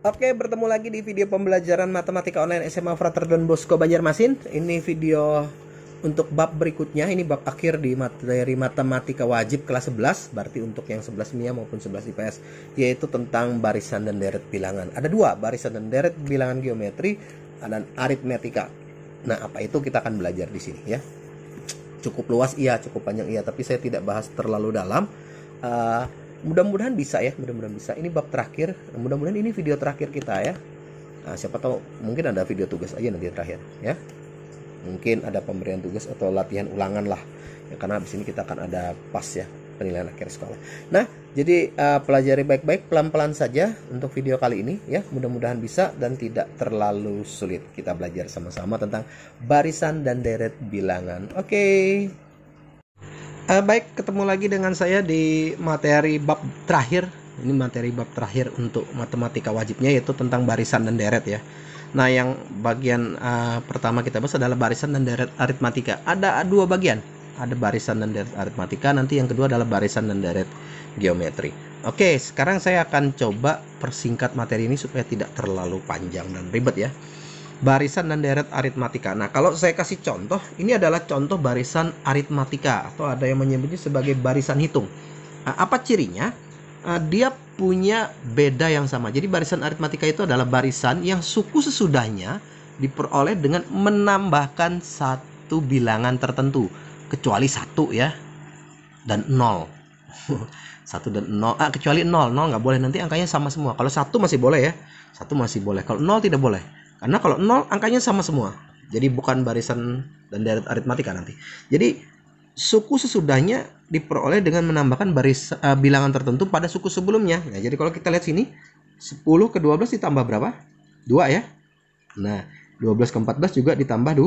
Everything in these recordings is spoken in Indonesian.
Oke, bertemu lagi di video pembelajaran matematika online SMA Frater Don Bosco Banjarmasin. Ini video untuk bab berikutnya, ini bab akhir di materi matematika wajib kelas 11, berarti untuk yang 11 MIA maupun 11 IPS, yaitu tentang barisan dan deret bilangan. Ada dua, barisan dan deret bilangan geometri dan aritmetika. Nah, apa itu kita akan belajar di sini ya. Cukup luas iya, cukup panjang iya, tapi saya tidak bahas terlalu dalam. Mudah-mudahan bisa ya, mudah-mudahan bisa. Ini bab terakhir, mudah-mudahan ini video terakhir kita ya. Nah, siapa tahu mungkin ada video tugas aja nanti terakhir ya. Mungkin ada pemberian tugas atau latihan ulangan lah ya, karena habis ini kita akan ada pas ya, penilaian akhir sekolah. Nah, jadi pelajari baik-baik, pelan-pelan saja untuk video kali ini ya. Mudah-mudahan bisa dan tidak terlalu sulit. Kita belajar sama-sama tentang barisan dan deret bilangan. Oke. Baik, ketemu lagi dengan saya di materi bab terakhir. Ini materi bab terakhir untuk matematika wajibnya, yaitu tentang barisan dan deret ya. Nah, yang bagian pertama kita bahas adalah barisan dan deret aritmatika. Ada dua bagian, ada barisan dan deret aritmatika. Nanti yang kedua adalah barisan dan deret geometri. Oke, sekarang saya akan coba persingkat materi ini supaya tidak terlalu panjang dan ribet ya. Barisan dan deret aritmatika. Nah, kalau saya kasih contoh, ini adalah contoh barisan aritmatika atau ada yang menyebutnya sebagai barisan hitung. Apa cirinya? Dia punya beda yang sama. Jadi barisan aritmatika itu adalah barisan yang suku sesudahnya diperoleh dengan menambahkan satu bilangan tertentu, kecuali satu ya, dan 0. 1 dan 0, kecuali 0 nggak boleh, nanti angkanya sama semua. Kalau 1 masih boleh ya, 1 masih boleh. Kalau 0 tidak boleh. Karena kalau 0 angkanya sama semua. Jadi bukan barisan dan deret aritmatika nanti. Jadi suku sesudahnya diperoleh dengan menambahkan bilangan tertentu pada suku sebelumnya. Nah, jadi kalau kita lihat sini 10 ke 12 ditambah berapa? 2 ya. Nah, 12 ke 14 juga ditambah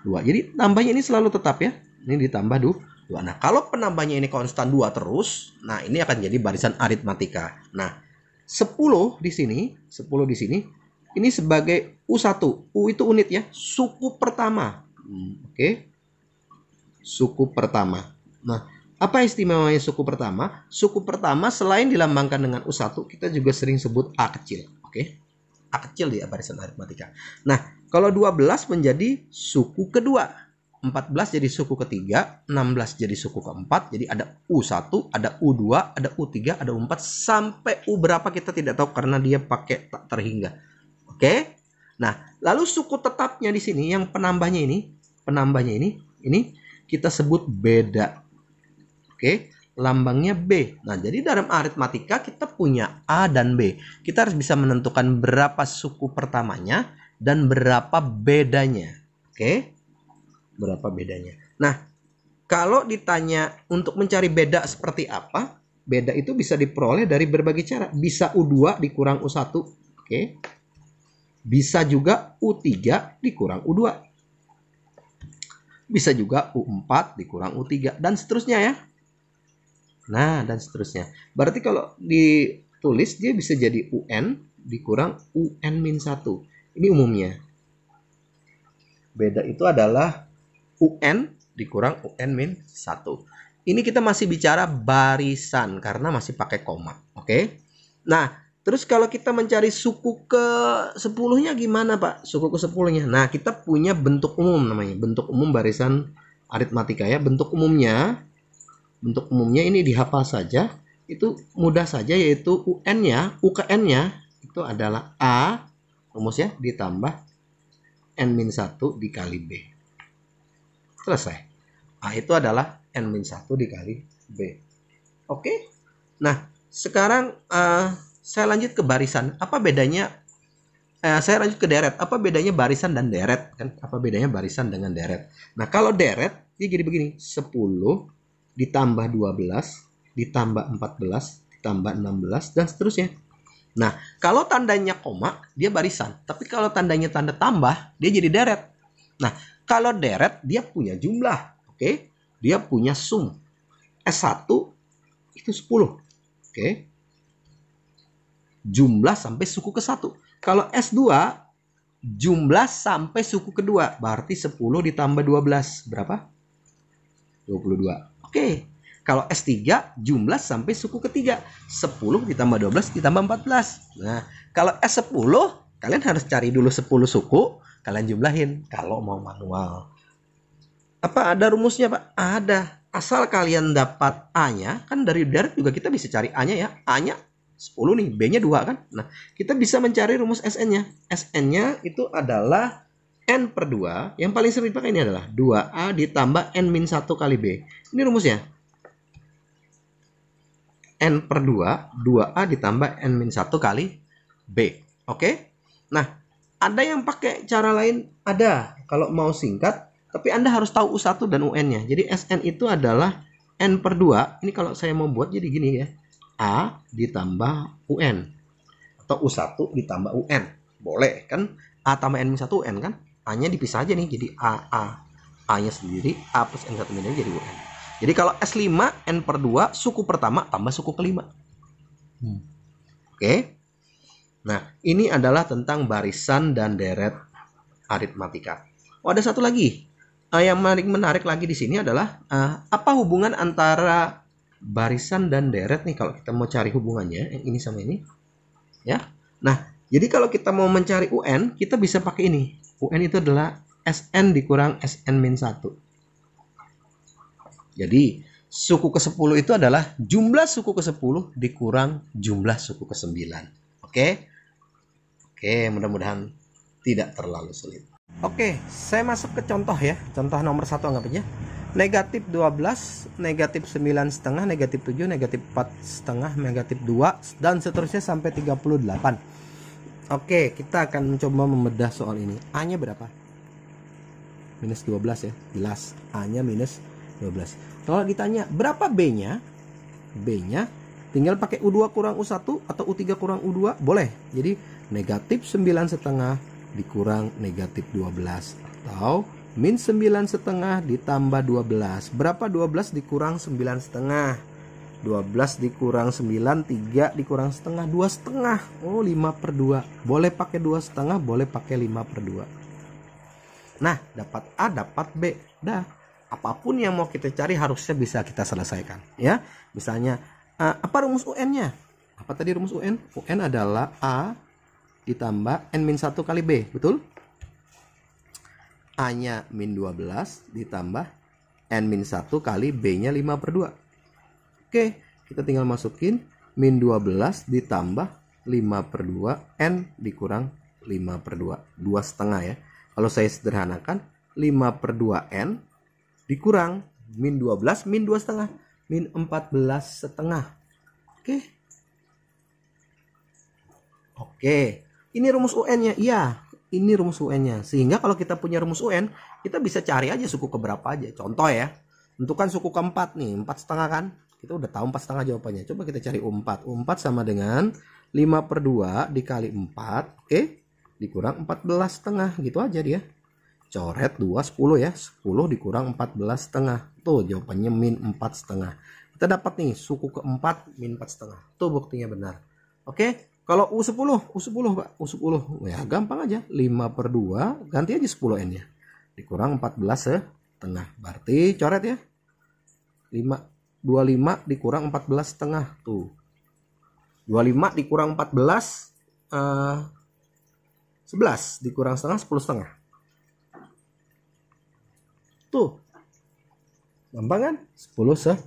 2. Jadi tambahnya ini selalu tetap ya. Ini ditambah 2. Nah, kalau penambahnya ini konstan 2 terus, nah ini akan jadi barisan aritmatika. Nah, 10 di sini, 10 di sini ini sebagai U1. U itu unit ya, suku pertama. Oke. Suku pertama. Nah, apa istimewanya suku pertama? Suku pertama selain dilambangkan dengan U1, kita juga sering sebut A kecil. Oke. A kecil di barisan aritmatika. Nah, kalau 12 menjadi suku kedua. 14 jadi suku ketiga, 16 jadi suku keempat. Jadi ada U1, ada U2, ada U3, ada U4 sampai U berapa kita tidak tahu karena dia pakai tak terhingga. Oke. Nah, lalu suku tetapnya di sini yang penambahnya ini kita sebut beda. Oke, lambangnya B. Nah, jadi dalam aritmatika kita punya A dan B. Kita harus bisa menentukan berapa suku pertamanya dan berapa bedanya. Oke. Berapa bedanya. Nah, kalau ditanya untuk mencari beda seperti apa, beda itu bisa diperoleh dari berbagai cara. Bisa U2 dikurang U1. Oke. Bisa juga U3 dikurang U2. Bisa juga U4 dikurang U3 dan seterusnya ya. Nah, dan seterusnya. Berarti kalau ditulis dia bisa jadi UN dikurang UN-1. Ini umumnya. Beda itu adalah UN dikurang UN-1. Ini kita masih bicara barisan karena masih pakai koma. Oke. Nah, terus kalau kita mencari suku ke 10-nya gimana, Pak? Suku ke 10-nya. Nah, kita punya bentuk umum namanya. Bentuk umum barisan aritmatika ya. Bentuk umumnya ini dihafal saja. Itu mudah saja, yaitu UN-nya, UKN-nya itu adalah A rumus ya ditambah N-1 dikali B. Selesai. A itu adalah N-1 dikali B. Oke. Nah, sekarang saya lanjut ke barisan. Apa bedanya? Saya lanjut ke deret. Apa bedanya barisan dan deret? Kan? Apa bedanya barisan dengan deret? Nah, kalau deret, dia jadi begini. 10 ditambah 12, ditambah 14, ditambah 16, dan seterusnya. Nah, kalau tandanya koma, dia barisan. Tapi kalau tandanya tanda tambah, dia jadi deret. Nah, kalau deret, dia punya jumlah. Oke? Dia punya sum. S1 itu 10. Oke? Jumlah sampai suku ke-1. Kalau S2 jumlah sampai suku kedua, berarti 10 ditambah 12 berapa? 22. Oke. Kalau S3 jumlah sampai suku ketiga. 10 ditambah 12 ditambah 14. Nah, kalau S10 kalian harus cari dulu 10 suku, kalian jumlahin kalau mau manual. Apa ada rumusnya, Pak? Ada. Asal kalian dapat A-nya, kan dari deret juga kita bisa cari A-nya ya. A-nya 10 nih, B-nya 2 kan. Nah, kita bisa mencari rumus SN-nya. SN-nya itu adalah N per 2. Yang paling sering dipakai ini adalah 2A ditambah N-1 kali B. Ini rumusnya. N per 2, 2A ditambah N-1 kali B. Oke? Nah, ada yang pakai cara lain? Ada. Kalau mau singkat, tapi Anda harus tahu U1 dan UN-nya. Jadi SN itu adalah N per 2. Ini kalau saya mau buat jadi gini ya. A ditambah UN. Atau U1 ditambah UN. Boleh kan? A tambah N-1 UN kan? A-nya dipisah aja nih. Jadi A. A-nya sendiri. A plus N1 minus jadi UN. Jadi kalau S5 N per 2 suku pertama tambah suku kelima. Oke. Nah, ini adalah tentang barisan dan deret aritmatika. Oh, ada satu lagi. Yang menarik lagi di sini adalah apa hubungan antara barisan dan deret nih kalau kita mau cari hubungannya yang ini sama ini. Ya. Nah, jadi kalau kita mau mencari UN, kita bisa pakai ini. UN itu adalah SN dikurang SN-1. Jadi, suku ke-10 itu adalah jumlah suku ke-10 dikurang jumlah suku ke-9. Oke? Oke, mudah-mudahan tidak terlalu sulit. Oke, saya masuk ke contoh ya. Contoh nomor 1 anggap aja. Negatif 12, negatif 9,5, negatif 7, negatif 4,5, negatif 2, dan seterusnya sampai 38. Oke, kita akan mencoba membedah soal ini. A-nya berapa? Minus 12 ya, jelas. A-nya minus 12. Kalau ditanya berapa B-nya? B-nya tinggal pakai U2 kurang U1 atau U3 kurang U2, boleh. Jadi negatif 9,5 dikurang negatif 12 atau min 9,5 ditambah 12. Berapa 12 dikurang 9,5? 12 dikurang 9, 3 dikurang setengah, 2,5. Oh, 5 per 2. Boleh pakai 2,5, boleh pakai 5 per 2. Nah, dapat A, dapat B. Dah. Apapun yang mau kita cari harusnya bisa kita selesaikan. Ya, misalnya, apa rumus UN-nya? Apa tadi rumus UN? UN adalah A ditambah N-1 kali B. Betul? A-nya min 12 ditambah N-1 kali B-nya 5 per 2. Oke, kita tinggal masukin min 12 ditambah 5 per 2 N dikurang 5 per 2. 2,5 ya. Kalau saya sederhanakan 5 per 2 N dikurang min 12 min 2,5 min 14,5. Oke. Ini rumus UN-nya. Iya, ini rumus UN-nya. Sehingga kalau kita punya rumus UN, kita bisa cari aja suku keberapa aja. Contoh ya. Tentukan suku keempat nih, 4,5 kan? Kita udah tahu 4,5 jawabannya. Coba kita cari U4. U4 sama dengan 5 per 2 dikali 4. Oke. Dikurang 14,5. Gitu aja dia. Coret 2, 10 ya. 10 dikurang 14,5. Tuh jawabannya min 4,5. Kita dapat nih suku keempat min 4,5. Tuh buktinya benar. Oke. Kalau U10 Pak, U10 ya gampang aja, 5 per 2 ganti aja 10 N nya dikurang 14,5, berarti coret ya, 25 dikurang 14,5, tuh 25 dikurang 14, 11 dikurang setengah 10,5, tuh gampang kan, 10,5.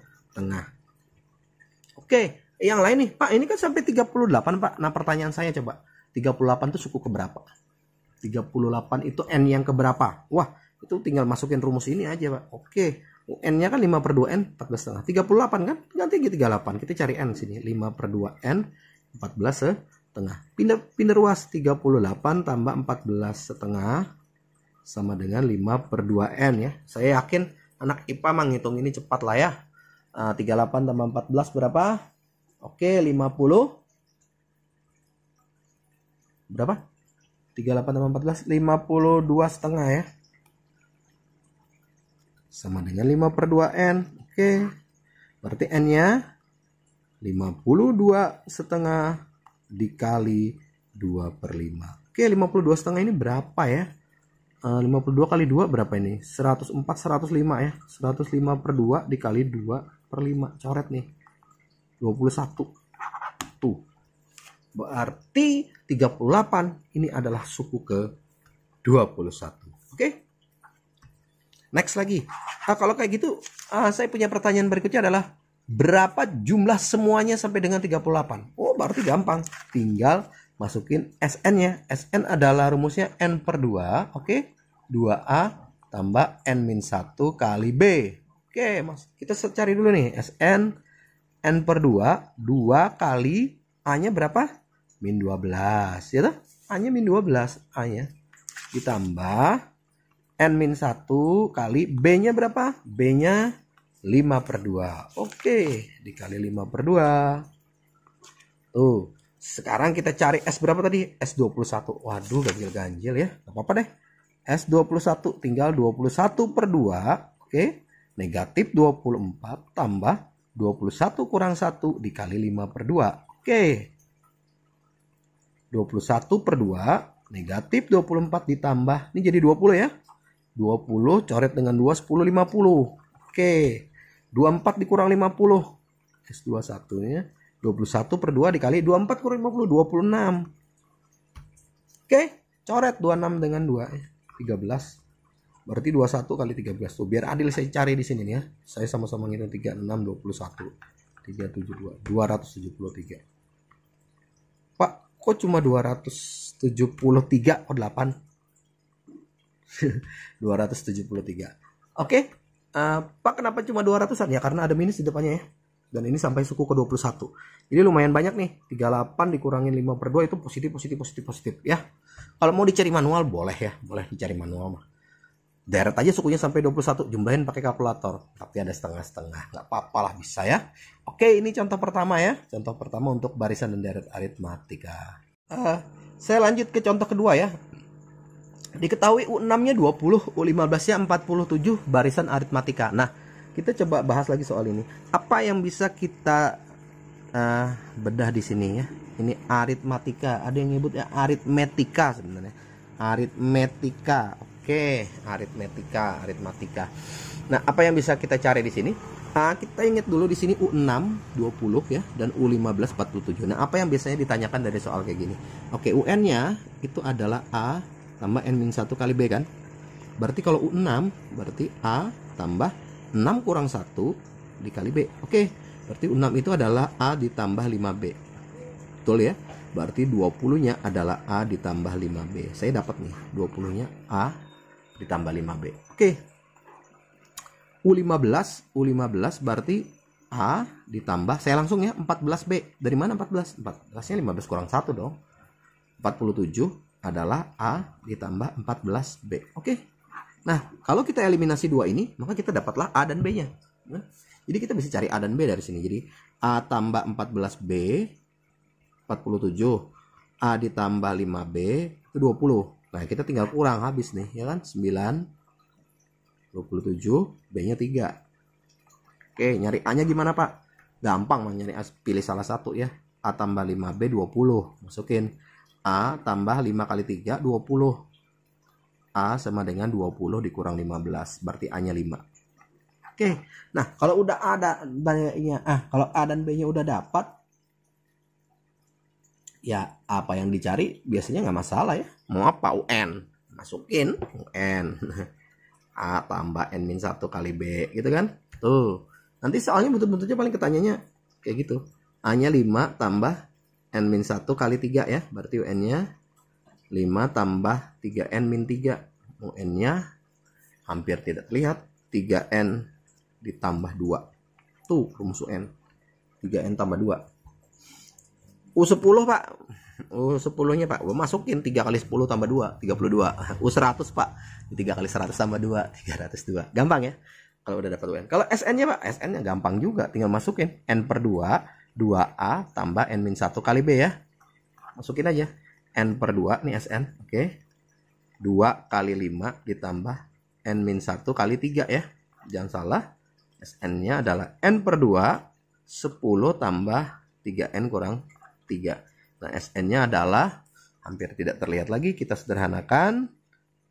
Oke. Yang lain nih, Pak, ini kan sampai 38, Pak. Nah, pertanyaan saya coba, 38 itu suku keberapa? 38 itu N yang keberapa? Wah, itu tinggal masukin rumus ini aja, Pak. Oke, N-nya kan 5 per 2 N, 14,5. 38 kan? Ganti aja 38. Kita cari N sini. 5 per 2 N, 14,5. Pindah ruas, 38 tambah 14,5 sama dengan 5 per 2 N ya. Saya yakin anak IPA menghitung ini cepat lah ya. 38 tambah 14 berapa? Oke, 50. Berapa? 38 tambah 14, 52,5 ya. Sama dengan 5 per 2 N. Oke. Berarti N-nya 52,5 dikali 2 per 5. Oke, 52,5 ini berapa ya? 52 kali 2 berapa ini? 104, 105 ya. 105 per 2 dikali 2 per 5. Coret nih. 21. Tuh. Berarti 38 ini adalah suku ke 21. Oke? Next lagi. Nah, kalau kayak gitu, saya punya pertanyaan berikutnya adalah berapa jumlah semuanya sampai dengan 38? Oh, berarti gampang. Tinggal masukin SN-nya. SN adalah rumusnya N per 2. Oke? 2A tambah N-1 kali B. Oke, Mas. Kita cari dulu nih. SN N per 2. 2 kali A-nya berapa? Min 12. Ya toh? A-nya min 12. A-nya. Ditambah N-1 kali B-nya berapa? B-nya 5 per 2. Oke, dikali 5 per 2. Tuh, sekarang kita cari S berapa tadi? S21. Waduh, ganjil-ganjil ya. Gak apa-apa deh. S21 tinggal 21 per 2. Oke, negatif 24 tambah 21 kurang 1 dikali 5 per 2. Oke, 21 per 2 negatif 24 ditambah. Ini jadi 20 ya. 20 coret dengan 2, 10, 50. Oke. 24 dikurang 50. S21 nya. 21 per 2 dikali 24 kurang 50. 26. Oke. Coret 26 dengan 2. 13. Berarti 21 kali 13. Tuh, biar adil saya cari di sini nih ya. Saya sama-sama ngitung 36, 21. 372. 273. Pak, kok cuma 273? Oh, 8. 273. Oke. Pak, kenapa cuma 200-an? Ya karena ada minus di depannya ya. Dan ini sampai suku ke 21. Jadi lumayan banyak nih. 38 dikurangin 5 per 2 itu positif ya. Kalau mau dicari manual boleh ya. Boleh dicari manual mah. Deret aja sukunya sampai 21. Jumlahin pakai kalkulator. Tapi ada setengah-setengah. Nggak apa-apa lah, bisa ya. Oke, ini contoh pertama ya. Contoh pertama untuk barisan dan deret aritmatika. Saya lanjut ke contoh kedua ya. Diketahui U6-nya 20, U15-nya 47 barisan aritmatika. Nah, kita coba bahas lagi soal ini. Apa yang bisa kita bedah di sini ya? Ini aritmatika. Ada yang nyebutnya aritmetika sebenarnya. Aritmetika. Oke, aritmatika. Nah, apa yang bisa kita cari di sini? Kita ingat dulu di sini U6 20 ya dan U15 47. Nah, apa yang biasanya ditanyakan dari soal kayak gini? Oke, UN-nya itu adalah A tambah N-1 kali B kan. Berarti kalau U6 berarti A tambah 6 kurang 1 dikali B. Oke, berarti U6 itu adalah A ditambah 5B. Betul ya? Berarti 20-nya adalah A ditambah 5B. Saya dapat nih 20-nya A ditambah 5B. Oke. U15 berarti A ditambah, saya langsung ya 14B. Dari mana 14? 14-nya 15 kurang 1 dong. 47 adalah A ditambah 14B. Oke. Nah, kalau kita eliminasi dua ini, maka kita dapatlah A dan B-nya. Nah, jadi kita bisa cari A dan B dari sini. Jadi A tambah 14B 47. A ditambah 5B itu 20. Nah, kita tinggal kurang habis nih, ya kan? 9 27, B-nya 3. Oke, nyari A-nya gimana, Pak? Gampang nyari A, pilih salah satu ya. A tambah 5B 20. Masukin A tambah 5 kali 3 20. A sama dengan 20 dikurang 15, berarti A-nya 5. Oke. Nah, kalau udah ada B-nya, kalau A dan B-nya udah dapat, ya apa yang dicari biasanya nggak masalah ya. Mau apa? UN. Masukin UN. A tambah N-1 kali B gitu kan. Tuh. Nanti soalnya betul-betulnya paling ketanyanya kayak gitu. A-nya 5 tambah N-1 kali 3 ya. Berarti UN-nya 5 tambah 3N-3. UN-nya hampir tidak terlihat. 3N ditambah 2. Tuh rumus UN. 3N tambah 2. U10 Pak. U10-nya Pak. Masukin 3 kali 10 tambah 2. 32. U100 Pak. 3 kali 100 tambah 2. 302. Gampang ya. Kalau udah dapat UN. Kalau SN-nya Pak. SN-nya gampang juga. Tinggal masukin. N per 2. 2A tambah N-1 kali B ya. Masukin aja. N per 2. Nih SN. Oke. 2 kali 5 ditambah N-1 kali 3 ya. Jangan salah. SN-nya adalah N per 2. 10 tambah 3N kurang 3. Nah, SN-nya adalah hampir tidak terlihat lagi. Kita sederhanakan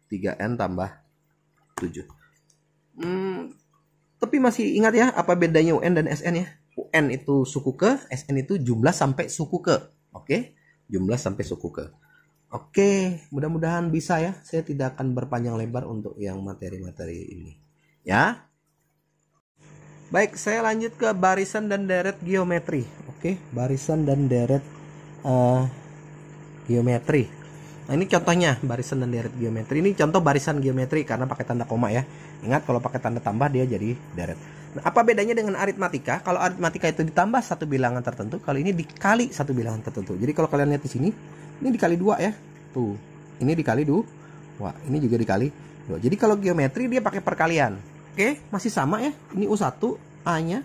3N tambah 7. Tapi masih ingat ya apa bedanya UN dan SN ya? UN itu suku ke, SN itu jumlah sampai suku ke. Oke, jumlah sampai suku ke. Oke, mudah-mudahan bisa ya. Saya tidak akan berpanjang lebar untuk yang materi-materi ini. Ya. Baik, saya lanjut ke barisan dan deret geometri. Oke, barisan dan deret geometri. Nah, ini contohnya barisan dan deret geometri. Ini contoh barisan geometri karena pakai tanda koma ya. Ingat kalau pakai tanda tambah dia jadi deret. Nah, apa bedanya dengan aritmatika? Kalau aritmatika itu ditambah satu bilangan tertentu, kalau ini dikali satu bilangan tertentu. Jadi kalau kalian lihat di sini, ini dikali 2 ya. Tuh, ini dikali 2. Wah, ini juga dikali 2. Jadi kalau geometri dia pakai perkalian. Oke, masih sama ya. Ini U1, A-nya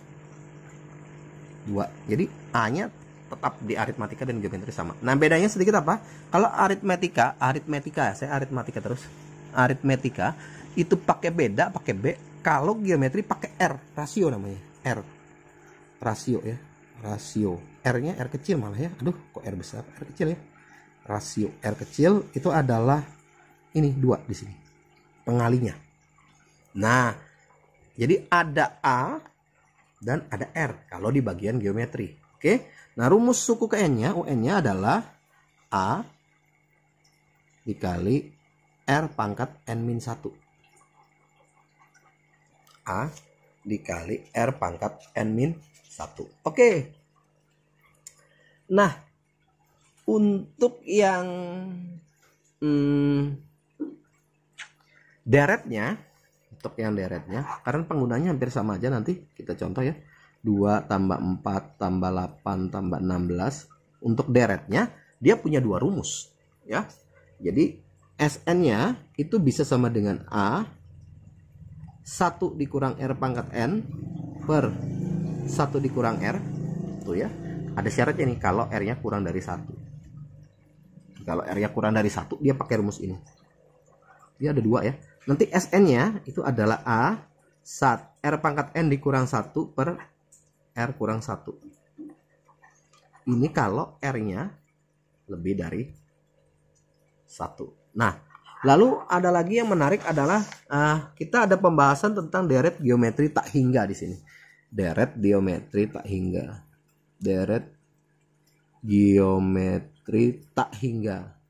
2. Jadi A-nya tetap di aritmatika dan geometri sama. Nah, bedanya sedikit apa? Kalau aritmatika, saya aritmatika terus. Aritmatika itu pakai beda, pakai B. Kalau geometri pakai R, rasio namanya. R. Rasio ya. Rasio. R-nya R kecil malah ya. Aduh, kok R besar? R kecil ya. Rasio R kecil itu adalah ini 2 di sini. Pengalinya. Nah, jadi ada A dan ada R kalau di bagian geometri. Oke. Nah, rumus suku ke N-nya, UN-nya adalah A dikali R pangkat N-1. A dikali R pangkat N-1. Oke. Nah, untuk yang deretnya, karena penggunanya hampir sama aja, nanti kita contoh ya. 2 tambah 4 tambah 8 tambah 16. Untuk deretnya dia punya 2 rumus ya. Jadi SN-nya itu bisa sama dengan A 1 dikurang R pangkat N per 1 dikurang R. Tuh ya. Ada syaratnya nih kalau R-nya kurang dari 1. Kalau R-nya kurang dari 1 dia pakai rumus ini. Dia ada 2 ya. Nanti SN-nya itu adalah A R pangkat N dikurang 1 per R kurang 1. Ini kalau R-nya lebih dari 1. Nah, lalu ada lagi yang menarik adalah kita ada pembahasan tentang deret geometri tak hingga di sini. Deret geometri tak hingga. Deret geometri tak hingga.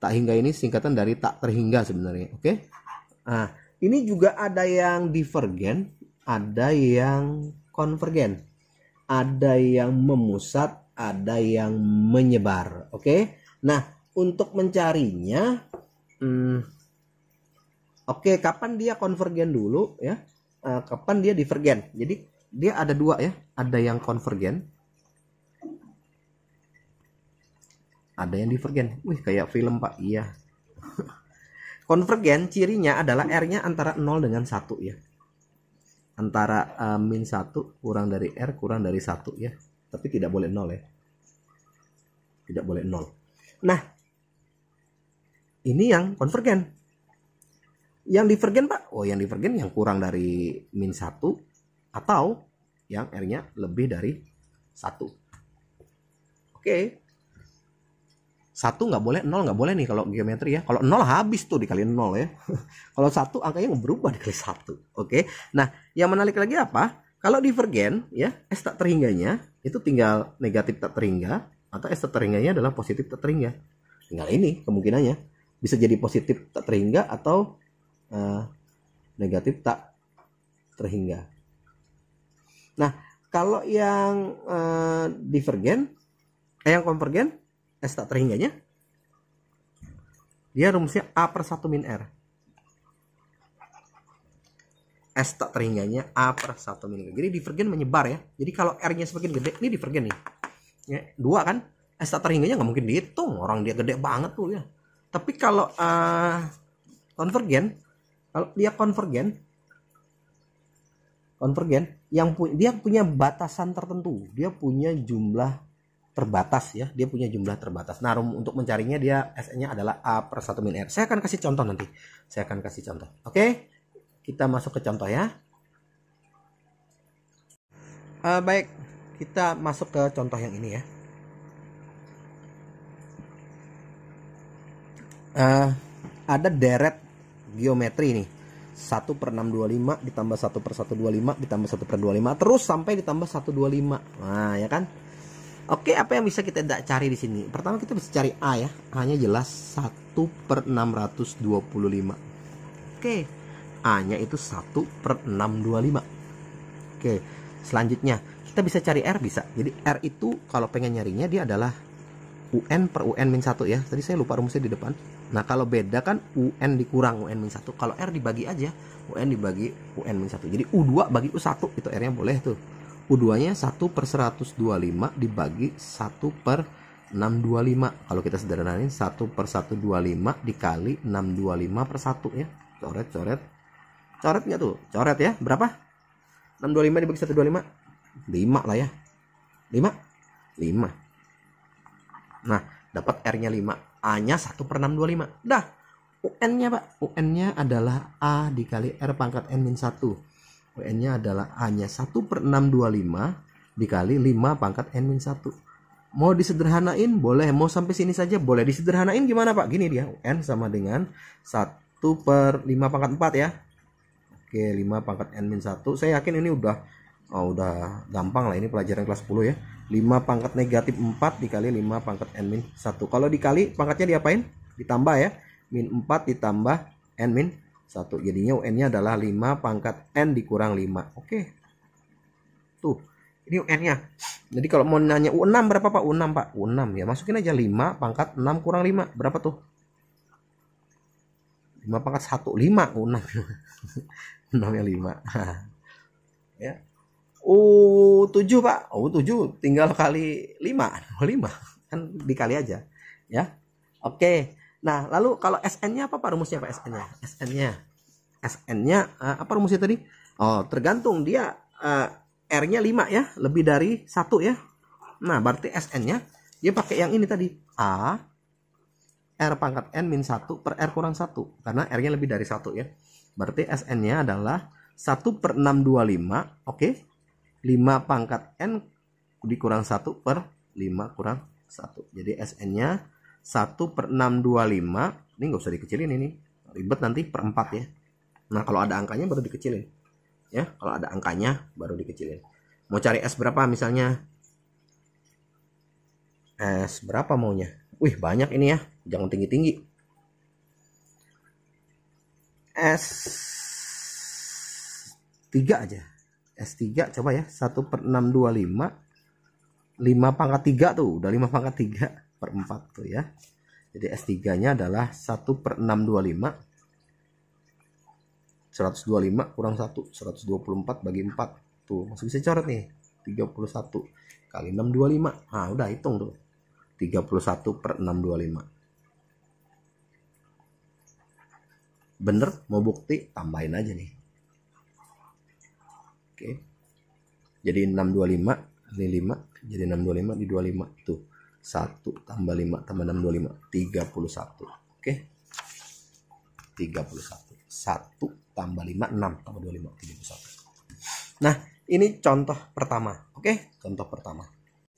Tak hingga ini singkatan dari tak terhingga sebenarnya. Oke. Nah, ini juga ada yang divergen, ada yang konvergen, ada yang memusat, ada yang menyebar. Oke. Nah, untuk mencarinya, oke, kapan dia konvergen dulu ya? Kapan dia divergen? Jadi dia ada 2 ya, ada yang konvergen, ada yang divergen. Wih, kayak film Pak. Iya. Konvergen cirinya adalah R-nya antara 0 dengan 1 ya. Antara min 1 kurang dari R kurang dari 1 ya. Tapi tidak boleh 0 ya. Tidak boleh 0. Nah, ini yang konvergen. Yang divergen Pak? Oh, yang divergen yang kurang dari min 1 atau yang R-nya lebih dari 1. Oke. 1 nggak boleh, 0 nggak boleh nih kalau geometri ya. Kalau 0 habis tuh dikali 0 ya. Kalau 1 angkanya berubah dikali 1. Oke. Nah, yang menarik lagi apa? Kalau divergen ya, S tak terhingganya itu tinggal negatif tak terhingga atau S tak terhingganya adalah positif tak terhingga. Tinggal ini kemungkinannya. Bisa jadi positif tak terhingga atau negatif tak terhingga. Nah, kalau yang divergen, yang konvergen, S tak terhingganya, dia rumusnya A per 1 min R. S tak terhingganya A per 1 min R. Jadi divergen menyebar ya. Jadi kalau R-nya semakin gede, ini divergen nih. Ya, 2 kan, S tak terhingganya nggak mungkin dihitung. Orang dia gede banget tuh ya. Tapi kalau konvergen, kalau dia konvergen, yang dia punya batasan tertentu. Dia punya jumlah terbatas ya, dia punya jumlah terbatas. Nah, untuk mencarinya dia SN-nya adalah A per 1 min R. Saya akan kasih contoh nanti. Saya akan kasih contoh. Oke, kita masuk ke contoh ya. Baik, kita masuk ke contoh yang ini ya. Ada deret geometri nih. 1/625 ditambah 1/125 ditambah 1/25 terus sampai ditambah 125. Nah, ya kan? Oke, apa yang bisa kita cari di sini? Pertama kita bisa cari A ya. A-nya jelas 1/625. Oke. A-nya itu 1/625. Oke. Selanjutnya, kita bisa cari R bisa. Jadi R itu kalau pengen nyarinya dia adalah UN per UN min 1 ya. Tadi saya lupa rumusnya di depan. Nah, kalau beda kan UN dikurang UN min 1. Kalau R dibagi aja, UN dibagi UN min 1. Jadi U2 bagi U1 itu R-nya boleh tuh. U2-nya 1/125 dibagi 1/625. Kalau kita sederhanain 1/125 dikali 625/1 ya. Coret. Coret nggak tuh? Coret ya. Berapa? 625 dibagi 125? 5 lah ya. 5? 5. Nah, dapat R-nya 5. A-nya 1/625. Dah. UN-nya, Pak. UN-nya adalah A dikali R pangkat N-1. UN-nya adalah A-nya 1/625 dikali 5 pangkat N-1. Mau disederhanain boleh, mau sampai sini saja boleh. Disederhanain gimana, Pak? Gini dia, UN sama dengan 1/5 pangkat 4 ya. Oke, 5 pangkat N-1. Saya yakin ini udah gampang lah, ini pelajaran kelas 10 ya. 5 pangkat negatif 4 dikali 5 pangkat N-1. Kalau dikali pangkatnya diapain? Ditambah ya. Min 4 ditambah N-1. Jadinya UN-nya adalah 5 pangkat N dikurang 5. Oke. Tuh, ini UN-nya. Jadi kalau mau nanya U6 berapa, Pak? U6, Pak. U6 ya. Masukin aja 5 pangkat 6 kurang 5. Berapa tuh? 5 pangkat 1. 5 U6. 6 yang 5. Ya. U7, Pak. U7 tinggal kali 5. 5. Kan dikali aja. Ya. Oke. Nah, lalu kalau SN-nya apa, Pak? Rumusnya apa SN-nya? SN-nya apa rumusnya tadi? Oh, tergantung dia R-nya 5 ya, lebih dari 1 ya. Nah, berarti SN-nya dia pakai yang ini tadi. A R pangkat N min 1 per R kurang 1. Karena R-nya lebih dari 1 ya. Berarti SN-nya adalah 1/625. Oke. 5 pangkat N dikurang 1 per 5 kurang 1. Jadi SN-nya 1/625. Ini nggak usah dikecilin ini. Ribet nanti per 4 ya. Nah, kalau ada angkanya baru dikecilin. Ya, kalau ada angkanya baru dikecilin. Mau cari S berapa misalnya? S berapa maunya? Wih, banyak ini ya. Jangan tinggi-tinggi. S3 aja. S3 coba ya. 1/625. 5 pangkat 3 tuh. Udah 5 pangkat 3 per 4 tuh ya. Jadi S3-nya adalah 1/625. 125 kurang 1. 124 bagi 4. Tuh, masih bisa coret nih. 31 kali 625. Nah, udah hitung tuh. 31/625. Bener, mau bukti tambahin aja nih. Oke. Jadi 625 ini 5, jadi 625 di 25 tuh. 1 tambah 5 tambah 625 31. Oke. 31. 1 tambah 5 6 tambah 25 31. Nah, ini contoh pertama. Oke, contoh pertama.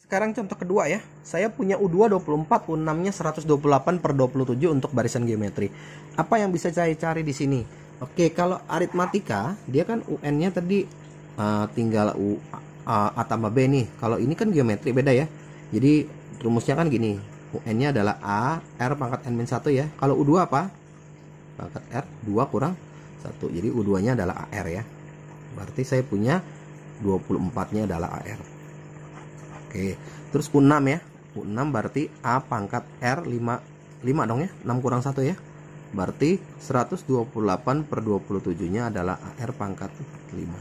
Sekarang contoh kedua ya. Saya punya U2 24, U6-nya 128/27 untuk barisan geometri. Apa yang bisa saya cari di sini? Oke, kalau aritmatika, dia kan UN-nya tadi tinggal A tambah B nih. Kalau ini kan geometri beda ya. Jadi rumusnya kan gini. UN-nya adalah A R pangkat N-1 ya. Kalau U2 apa? Pangkat R 2 kurang 1. Jadi U2-nya adalah AR ya. Berarti saya punya 24-nya adalah AR. Oke, terus U6 ya. U6 berarti A pangkat R 5 dong ya. 6 kurang 1 ya. Berarti 128/27-nya adalah AR pangkat 5.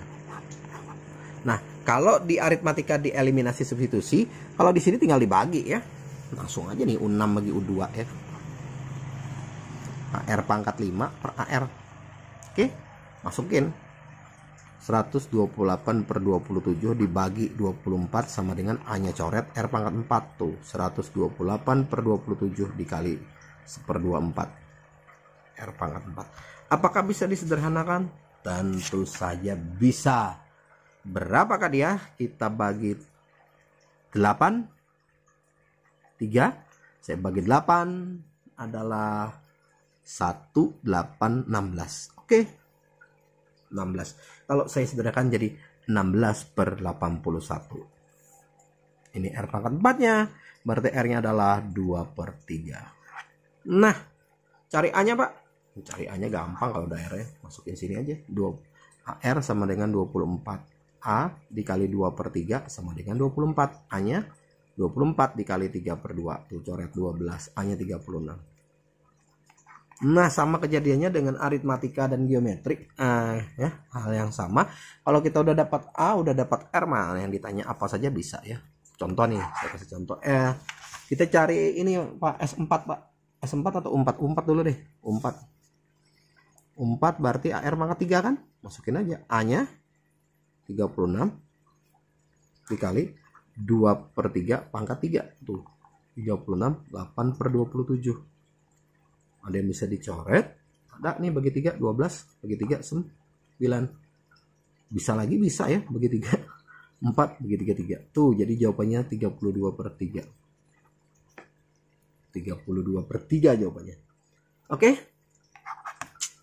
Nah, kalau di aritmatika dieliminasi substitusi, kalau di sini tinggal dibagi ya. Langsung aja nih U6 bagi U2 ya. AR pangkat 5 per AR. Oke, masukin 128/27 dibagi 24 sama dengan A-nya coret R pangkat 4 tuh. 128/27 dikali 1/24 R pangkat 4. Apakah bisa disederhanakan? Tentu saja bisa. Berapakah dia? Kita bagi 8. 3. Saya bagi 8 adalah 1816. Oke. 16. Kalau saya sederhanakan jadi 16/81. Ini R pangkat 4-nya. Berarti R-nya adalah 2/3. Nah, cari A-nya, Pak. Cari A-nya gampang kalau udah R-nya. Masukin sini aja. R sama dengan 24. A dikali 2/3 sama dengan 24. A-nya 24 dikali 3/2. Tuh coret 12. A-nya 36. Nah, sama kejadiannya dengan aritmatika dan geometri. Ya, hal yang sama. Kalau kita udah dapat A, udah dapat R, mah yang ditanya apa saja bisa ya. Contoh nih, saya kasih contoh. Kita cari ini Pak, S4 Pak. S4 atau U4? U4 dulu deh. U4. U4 berarti AR pangkat 3 kan? Masukin aja. A-nya 36 dikali 2/3 pangkat 3. Tuh, 36, 8/27. Ada yang bisa dicoret. Ada nih bagi 3, 12. Bagi 3, 9. Bisa lagi, bisa ya. Bagi 3, 4. Bagi 3, 3. Tuh, jadi jawabannya 32/3. 32/3 jawabannya. Oke.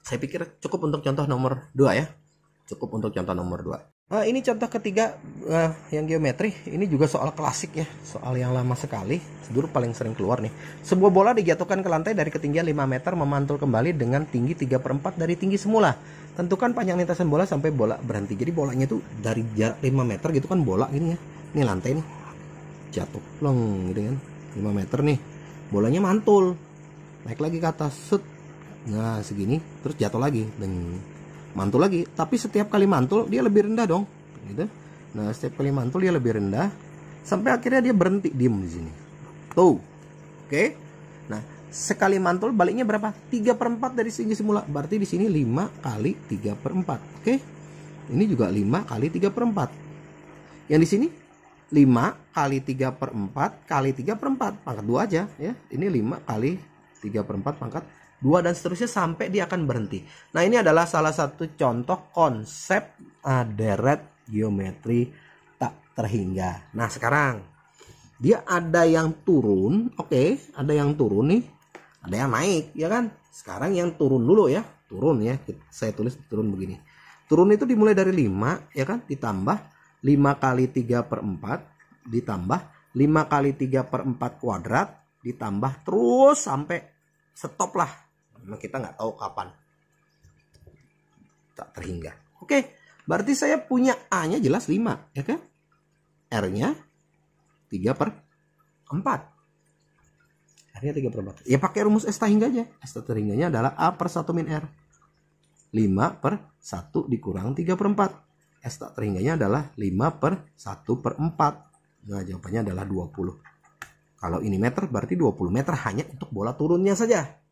Saya pikir cukup untuk contoh nomor 2 ya. Cukup untuk contoh nomor 2. Ini contoh ketiga yang geometri. Ini juga soal klasik ya. Soal yang lama sekali. Dulu paling sering keluar nih. Sebuah bola dijatuhkan ke lantai dari ketinggian 5 meter memantul kembali dengan tinggi 3/4 dari tinggi semula. Tentukan panjang lintasan bola sampai bola berhenti. Jadi bolanya tuh dari jarak 5 meter gitu kan, bola gini ya. Ini lantai nih. Jatuh plong gitu kan. 5 meter nih. Bolanya mantul. Naik lagi ke atas. Set. Nah, segini terus jatuh lagi dan mantul lagi, tapi setiap kali mantul dia lebih rendah dong, gitu. Nah, setiap kali mantul dia lebih rendah sampai akhirnya dia berhenti diem di sini. Tuh, oke. Nah, sekali mantul baliknya berapa? 3/4 dari tinggi semula. Berarti di sini 5 kali 3/4. Oke. Ini juga 5 kali 3/4. Yang di sini 5 kali 3/4 kali 3/4 pangkat 2 aja ya. Ini 5 kali 3/4 pangkat 2 dan seterusnya sampai dia akan berhenti. Nah, ini adalah salah satu contoh konsep deret geometri tak terhingga. Nah, sekarang dia ada yang turun, oke, ada yang turun nih, ada yang naik, ya kan? Sekarang yang turun dulu ya, turun ya. Saya tulis turun begini. Turun itu dimulai dari 5, ya kan? Ditambah 5 kali 3/4, ditambah 5 kali 3/4 kuadrat, ditambah terus sampai stop lah. Memang kita nggak tahu kapan tak terhingga. Oke, berarti saya punya A-nya jelas 5, ya kan? R-nya 3/4. R-nya 3/4. Ya pakai rumus S tak hingga aja. S tak terhingganya adalah A/1 min R. 5/1 dikurang 3/4. S tak terhingganya adalah 5/1/4. Nah, jawabannya adalah 20. Kalau ini meter berarti 20 meter hanya untuk bola turunnya saja.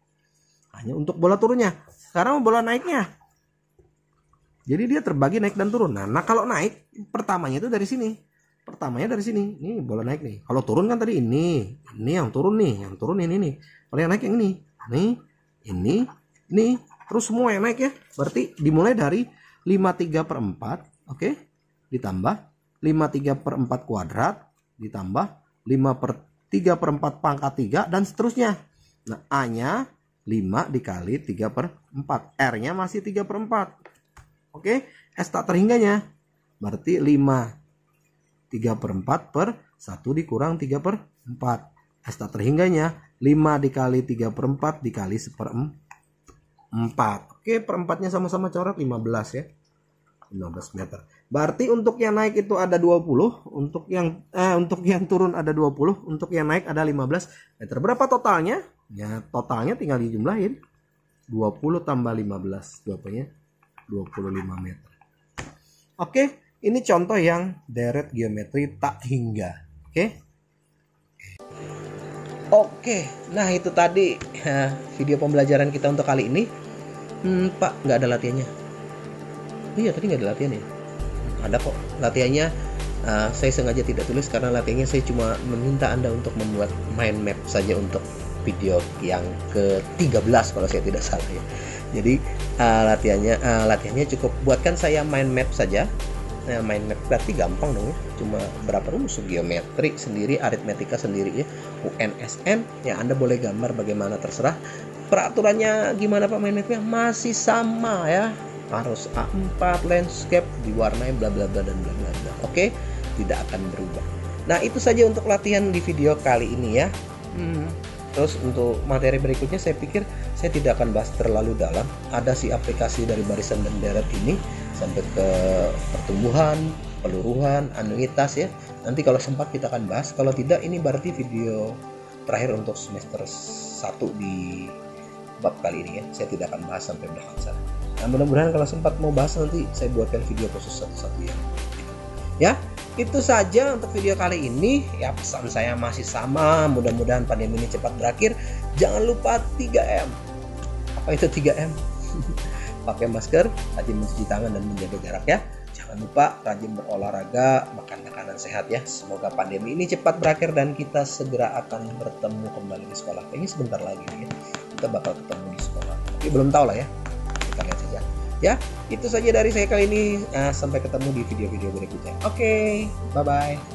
Hanya untuk bola turunnya. Sekarang bola naiknya. Jadi dia terbagi naik dan turun. Nah, kalau naik pertamanya itu dari sini. Pertamanya dari sini. Ini bola naik nih. Kalau turun kan tadi ini. Ini yang turun nih. Yang turun ini nih. Kalau yang naik yang ini. Ini. Terus semua yang naik ya. Berarti dimulai dari 5/3/4. Oke. Ditambah 5/3/4 kuadrat. Ditambah 5/3/4 pangkat 3. Dan seterusnya. Nah, A-nya 5 dikali 3/4. R-nya masih 3/4. Oke, S tak terhingganya. Berarti 5 3/4 per 1 dikurang 3/4. S tak terhingganya 5 dikali 3/4 dikali 1/4. Oke, perempatnya sama-sama coret 15 ya. 15 meter. Berarti untuk yang naik itu ada 20, untuk yang turun ada 20, untuk yang naik ada 15 meter. Berapa totalnya? Ya, totalnya tinggal dijumlahin. 20 tambah 15. Jawabannya 25 meter. Oke, ini contoh yang deret geometri tak hingga. Oke, nah itu tadi video pembelajaran kita untuk kali ini. Pak, nggak ada latihannya. Iya, tadi nggak ada latihannya. Ada kok latihannya. Saya sengaja tidak tulis karena latihannya saya cuma meminta Anda untuk membuat mind map saja untuk video yang ke-13 kalau saya tidak salah ya. Jadi latihannya cukup buatkan saya mind map saja. Nah, mind map berarti gampang dong ya. Cuma berapa rumus geometri sendiri, aritmetika sendiri ya. UNSN ya, Anda boleh gambar bagaimana terserah. Peraturannya gimana Pak mind mapnya? Masih sama ya. harus A4 landscape diwarnai bla bla bla dan bla bla bla. Oke, tidak akan berubah. Nah, itu saja untuk latihan di video kali ini ya. Terus untuk materi berikutnya saya pikir saya tidak akan bahas terlalu dalam. Ada sih aplikasi dari barisan dan deret ini sampai ke pertumbuhan, peluruhan, anuitas ya. Nanti kalau sempat kita akan bahas. Kalau tidak, ini berarti video terakhir untuk semester 1 di bab kali ini ya. Saya tidak akan bahas sampai belakang sana. Nah, mudah-mudahan kalau sempat mau bahas nanti saya buatkan video khusus satu-satu ya. Ya, itu saja untuk video kali ini. Ya, pesan saya masih sama. Mudah-mudahan pandemi ini cepat berakhir. Jangan lupa 3M. Apa itu 3M? Pakai masker, rajin mencuci tangan dan menjaga jarak ya. Jangan lupa rajin berolahraga, makan makanan sehat ya. Semoga pandemi ini cepat berakhir dan kita segera akan bertemu kembali di sekolah. Ini sebentar lagi nih ya. Kita bakal ketemu di sekolah. Tapi belum tahu lah ya. Kita lihat saja. Ya, itu saja dari saya kali ini. Sampai ketemu di video-video berikutnya. Oke, bye-bye.